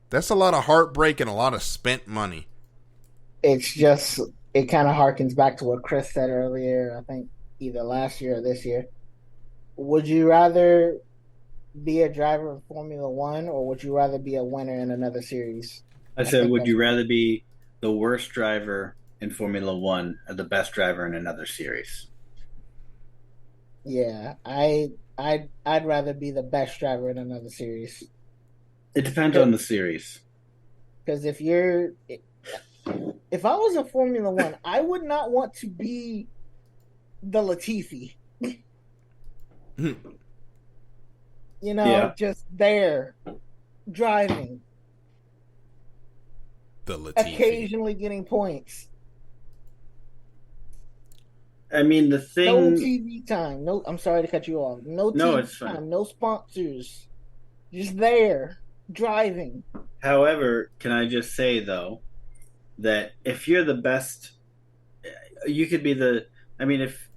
that's a lot of heartbreak and a lot of spent money. It's just, it kind of harkens back to what Chris said earlier, I think either last year or this year. Would you rather be a driver of Formula One or would you rather be a winner in another series? I said, would you rather be the worst driver in Formula One or the best driver in another series? Yeah, I'd rather be the best driver in another series. It depends on the series. Because if I was a Formula One, I would not want to be the Latifi. Just there, driving. The Latifi. Occasionally getting points. I mean, the thing... No TV time. No, I'm sorry to cut you off. No TV time. Fine. No sponsors. Just there, driving. However, can I just say, though, that if you're the best, you could be the... I mean, if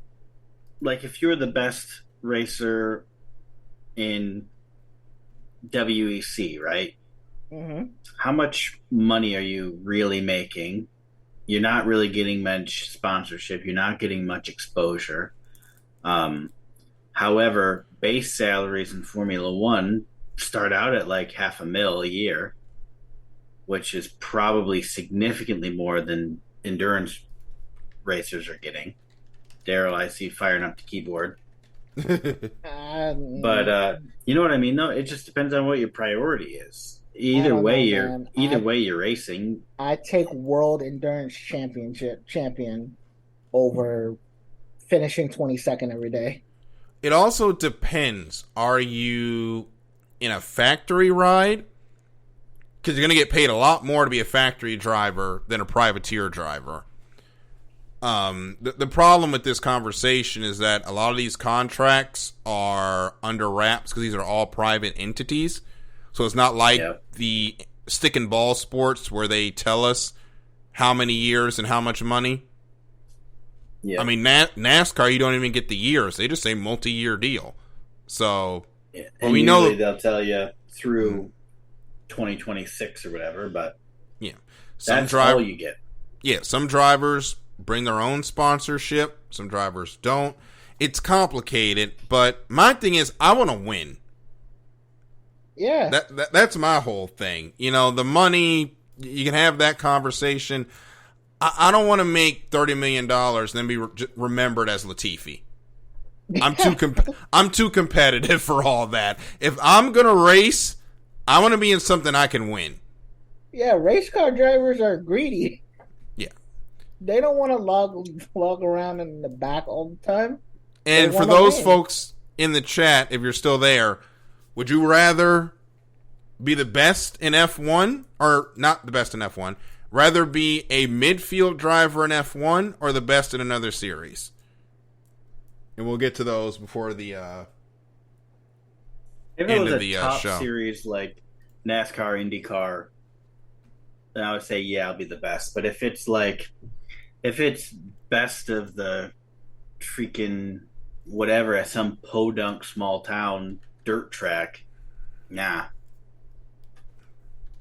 you're the best racer in WEC, right? Mm-hmm. How much money are you really making? You're not really getting much sponsorship. You're not getting much exposure. However, base salaries in Formula One start out at like $500,000 a year, which is probably significantly more than endurance racers are getting. Daryl, I see firing up the keyboard. But you know what I mean? No, it just depends on what your priority is. Either way you're racing. I take World Endurance champion over finishing 22nd every day. It also depends. Are you in a factory ride? Because you're going to get paid a lot more to be a factory driver than a privateer driver. The problem with this conversation is that a lot of these contracts are under wraps because these are all private entities. So it's not like the stick and ball sports where they tell us how many years and how much money. Yeah. I mean, NASCAR, you don't even get the years. They just say multi-year deal. So and we know they'll tell you through 2026 or whatever, but that's all you get. Yeah, some drivers bring their own sponsorship. Some drivers don't. It's complicated, but my thing is I want to win. Yeah. That's my whole thing. The money, you can have that conversation. I don't want to make $30 million and then be remembered as Latifi. I'm too competitive for all that. If I'm going to race, I want to be in something I can win. Yeah, race car drivers are greedy. Yeah. They don't want to log around in the back all the time. And for those folks in the chat, if you're still there, would you rather be the best in F1 or not the best in F1? Rather be a midfield driver in F1 or the best in another series? And we'll get to those before the end of the top show. Series like NASCAR, Indycar, then I would say I'll be the best. But if it's best of the freaking whatever at some podunk small town dirt track, nah.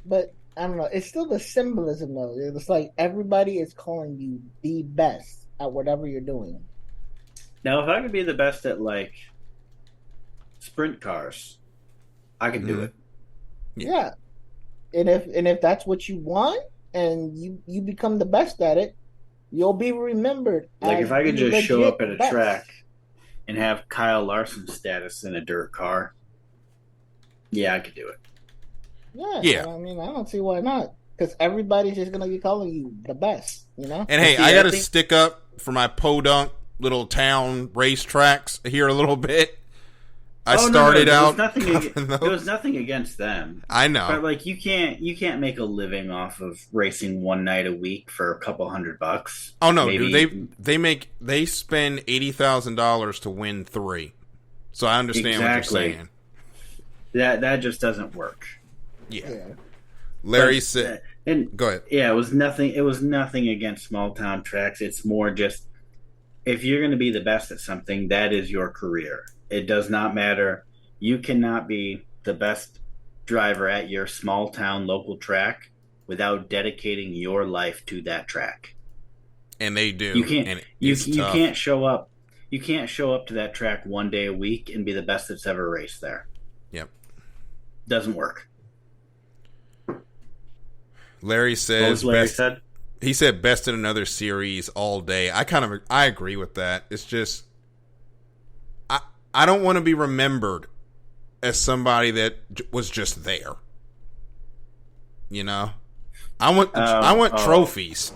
But I don't know. It's still the symbolism, though. It's like everybody is calling you the best at whatever you're doing. Now, if I could be the best at like sprint cars, I could do it. Yeah, and if that's what you want, and you become the best at it, you'll be remembered. Like if I could just show up at a track and have Kyle Larson status in a dirt car, I could do it. Yeah. I mean, I don't see why not. Because everybody's just going to be calling you the best, And hey, I got to stick up for my podunk little town racetracks here a little bit. I started out. There was nothing against them. I know. But like you can't make a living off of racing one night a week for a couple $100. Oh no, dude, they spend $80,000 to win 3. So I understand what you're saying. That just doesn't work. Yeah. Larry said And Go ahead. yeah, it was nothing. It was nothing against small town tracks. It's more just if you're going to be the best at something, that is your career. It does not matter. You cannot be the best driver at your small town local track without dedicating your life to that track. And they You do, can't and you it's you tough. can't show up. You can't show up to that track one day a week and be the best that's ever raced there. Yep. Doesn't work. Larry What was says Larry best. said? He said best in another series all day. I agree with that. It's just I I don't want to be remembered as somebody that was just there. You know, I want Oh, trophies.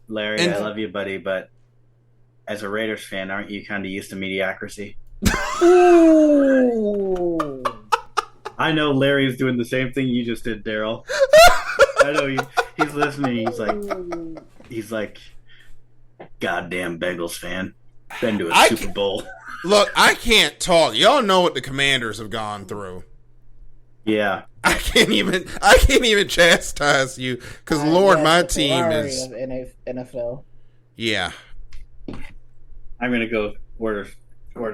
Larry, I And love you, buddy, but as a Raiders fan, aren't you kind of used to mediocrity? Ooh. I know Larry's doing the same thing you just did, Daryl. I know he's listening. He's like, goddamn Bengals fan. Been to a I Super Bowl. look, I can't talk. Y'all know what the Commanders have gone through. Yeah. I can't even chastise you because Lord, Yes, my the team Ferrari is of NFL. yeah. I'm gonna go order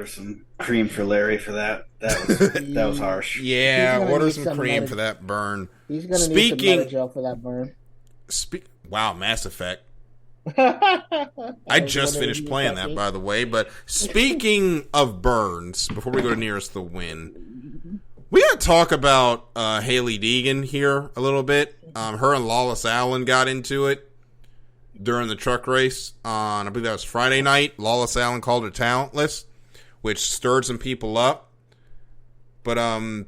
some cream for Larry for that. That was harsh. He's Yeah, gonna order need some some cream meta. for that burn. He's gonna need some meta Speaking, gel for that burn. wow, Mass Effect. I I was just wondering if finished you was playing that, happy. by the way. But speaking of burns, before we go to nearest the win, we gotta talk about Haley Deegan here a little bit. Her and Lawless Allen got into it during the truck race on, I believe that was Friday night. Lawless Allen called her talentless, which stirred some people up. But I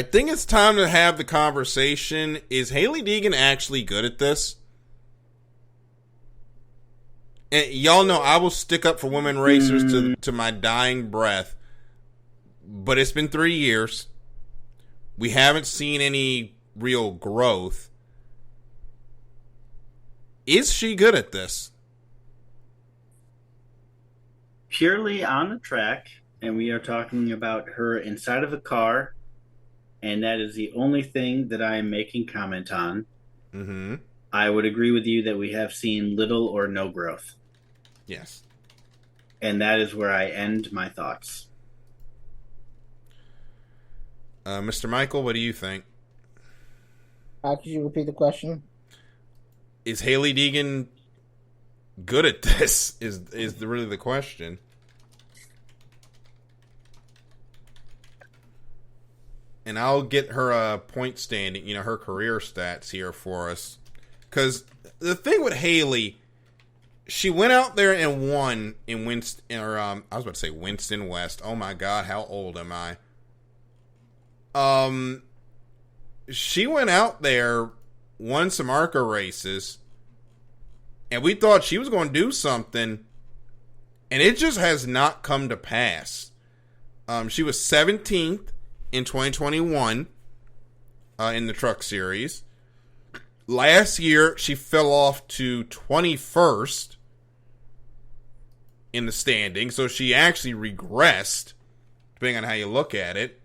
think it's time to have the conversation. Is Haley Deegan actually good at this? And y'all know I will stick up for women racers to my dying breath. But it's been 3 years. We haven't seen any real growth. Is she good at this? Purely on the track, and we are talking about her inside of a car, and that is the only thing that I am making comment on. Mm-hmm. I would agree with you that we have seen little or no growth. Yes. And that is where I end my thoughts. Mr. Michael, what do you think? Could you repeat the question? Is Haley Deegan good at this? Really the question. And I'll get her point standing, her career stats here for us. Because the thing with Haley, she went out there and won in Winston, I was about to say Winston West. Oh my God, how old am I? She went out there, won some ARCA races, and we thought she was going to do something, and it just has not come to pass. She was 17th in 2021 in the Truck Series. Last year, she fell off to 21st in the standing, so she actually regressed, depending on how you look at it.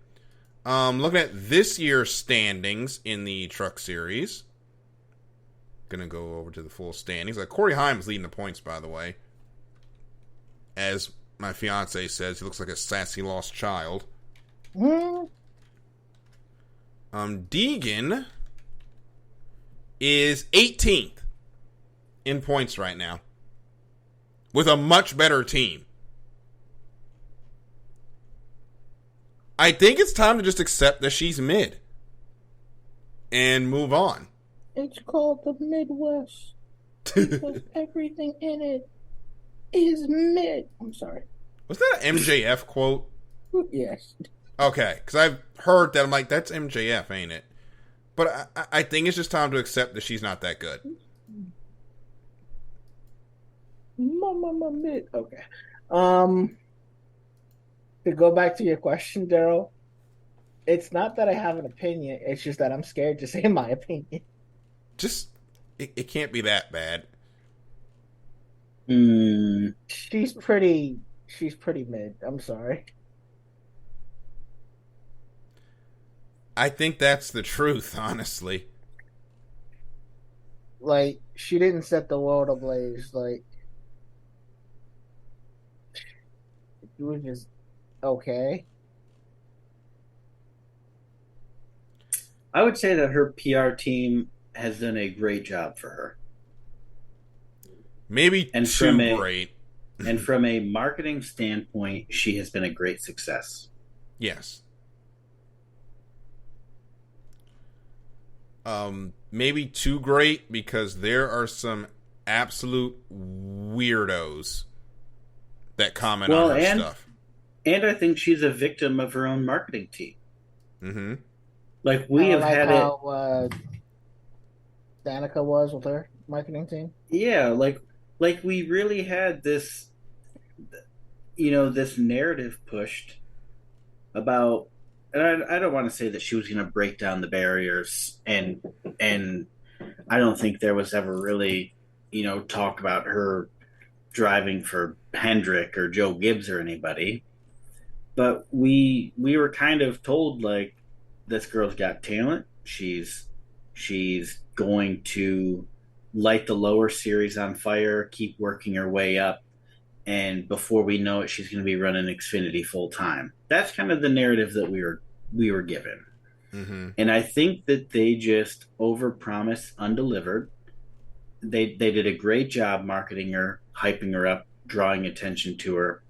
Looking at this year's standings in the Truck Series. Gonna go over to the full standings. Corey Heim's leading the points, by the way. As my fiance says, he looks like a sassy lost child. Deegan is 18th in points right now, with a much better team. I think it's time to just accept that she's mid and move on. It's called the Midwest because everything in it is mid. I'm sorry. Was that an MJF quote? Yes. Okay, because I've heard that. I'm like, that's MJF, ain't it? But I think it's just time to accept that she's not that good. Mama mid. Okay. To go back to your question, Daryl, it's not that I have an opinion. It's just that I'm scared to say my opinion. Just, it can't be that bad. She's pretty mid. I'm sorry. I think that's the truth, honestly. Like, she didn't set the world ablaze. Like, she was just okay. I would say that her PR team has done a great job for her. Maybe And too great. And from a marketing standpoint, she has been a great success. Yes. Maybe too great because there are some absolute weirdos that comment on her stuff. And I think she's a victim of her own marketing team. Mm-hmm. Like we have had how Danica was with her marketing team. Yeah, like we really had this, this narrative pushed about, and I don't want to say that she was going to break down the barriers, and I don't think there was ever really, talk about her driving for Hendrick or Joe Gibbs or anybody, but we were kind of told, like, this girl's got talent. She's going to light the lower series on fire, keep working her way up, and before we know it, she's going to be running Xfinity full time. That's kind of the narrative that we were given. Mm-hmm. And I think that they just overpromised, undelivered. They did a great job marketing her, hyping her up, drawing attention to her.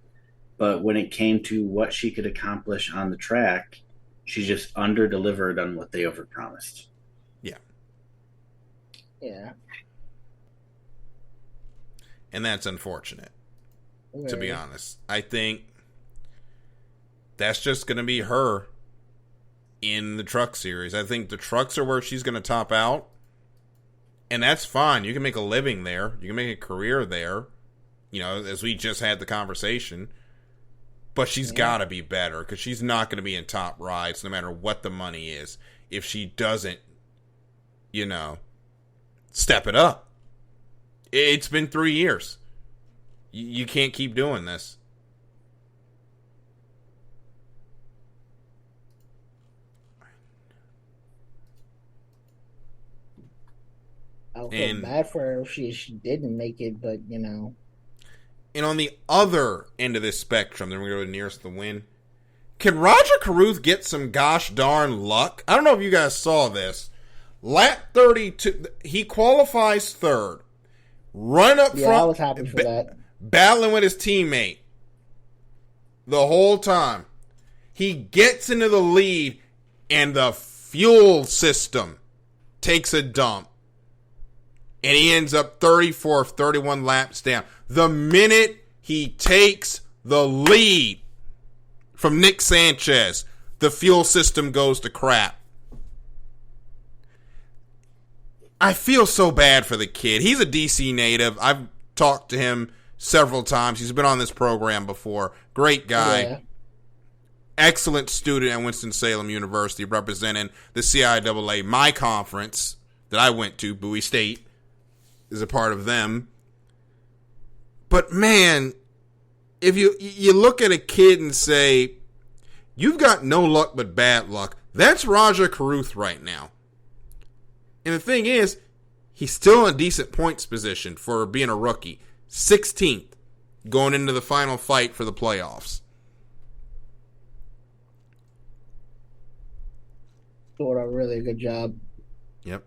But when it came to what she could accomplish on the track, she just under-delivered on what they overpromised. Yeah. Yeah. And that's unfortunate, to be honest. I think that's just going to be her in the truck series. I think the trucks are where she's going to top out. And that's fine. You can make a living there. You can make a career there. As we just had the conversation. But she's got to be better because she's not going to be in top rides no matter what the money is if she doesn't, step it up. It's been 3 years. You can't keep doing this. I feel bad for her if she didn't make it, but And on the other end of this spectrum, then we go to nearest the win. Can Roger Carruth get some gosh darn luck? I don't know if you guys saw this. Lap 32, he qualifies third. Run up front. I was happy for that. Battling with his teammate the whole time. He gets into the lead, and the fuel system takes a dump. And he ends up 34th, 31 laps down. The minute he takes the lead from Nick Sanchez, the fuel system goes to crap. I feel so bad for the kid. He's a DC native. I've talked to him several times. He's been on this program before. Great guy. Yeah. Excellent student at Winston-Salem University, representing the CIAA, my conference that I went to. Bowie State is a part of them. But man, if you look at a kid and say, you've got no luck but bad luck, that's Roger Carruth right now. And the thing is, he's still in a decent points position for being a rookie. 16th going into the final fight for the playoffs. Doing a really good job. Yep.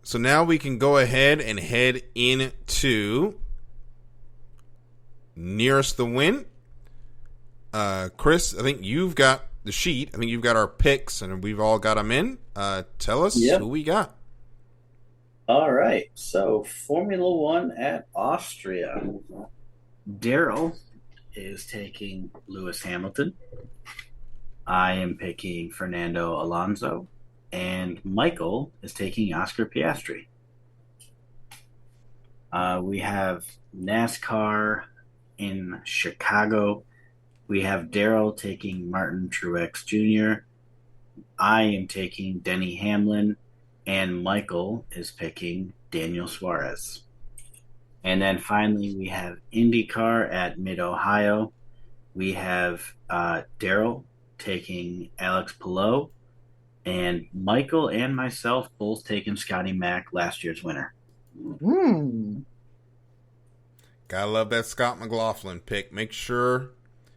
So now we can go ahead and head into nearest the win. Chris, I think you've got the sheet. I think you've got our picks, and we've all got them in. Tell us who we got. All right. So Formula One at Austria. Daryl is taking Lewis Hamilton. I am picking Fernando Alonso. And Michael is taking Oscar Piastri. We have NASCAR in Chicago. We have Daryl taking Martin Truex Jr. I am taking Denny Hamlin. And Michael is picking Daniel Suarez. And then finally, we have IndyCar at Mid-Ohio. We have Daryl taking Alex Pillow, and Michael and myself both taking Scotty Mack, last year's winner. Gotta love that Scott McLaughlin pick. Make sure,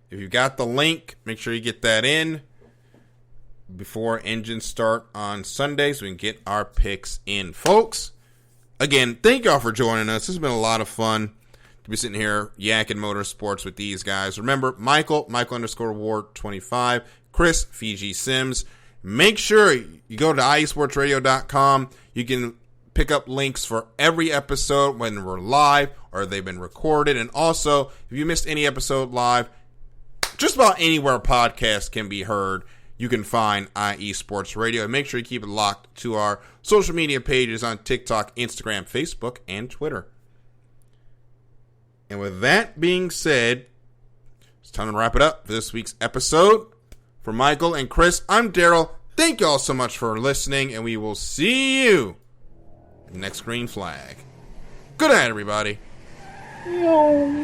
if you got the link, make sure you get that in before engines start on Sunday so we can get our picks in. Folks, again, thank y'all for joining us. This has been a lot of fun to be sitting here yakking motorsports with these guys. Remember, Michael _Ward 25, Chris, Fiji Sims. Make sure you go to iesportsradio.com. You can pick up links for every episode when we're live or they've been recorded. And also, if you missed any episode live, just about anywhere a podcast can be heard, you can find IE Sports Radio. And make sure you keep it locked to our social media pages on TikTok, Instagram, Facebook, and Twitter. And with that being said, it's time to wrap it up for this week's episode. For Michael and Chris, I'm Daryl. Thank you all so much for listening, and we will see you next green flag. Good night, everybody. Yo.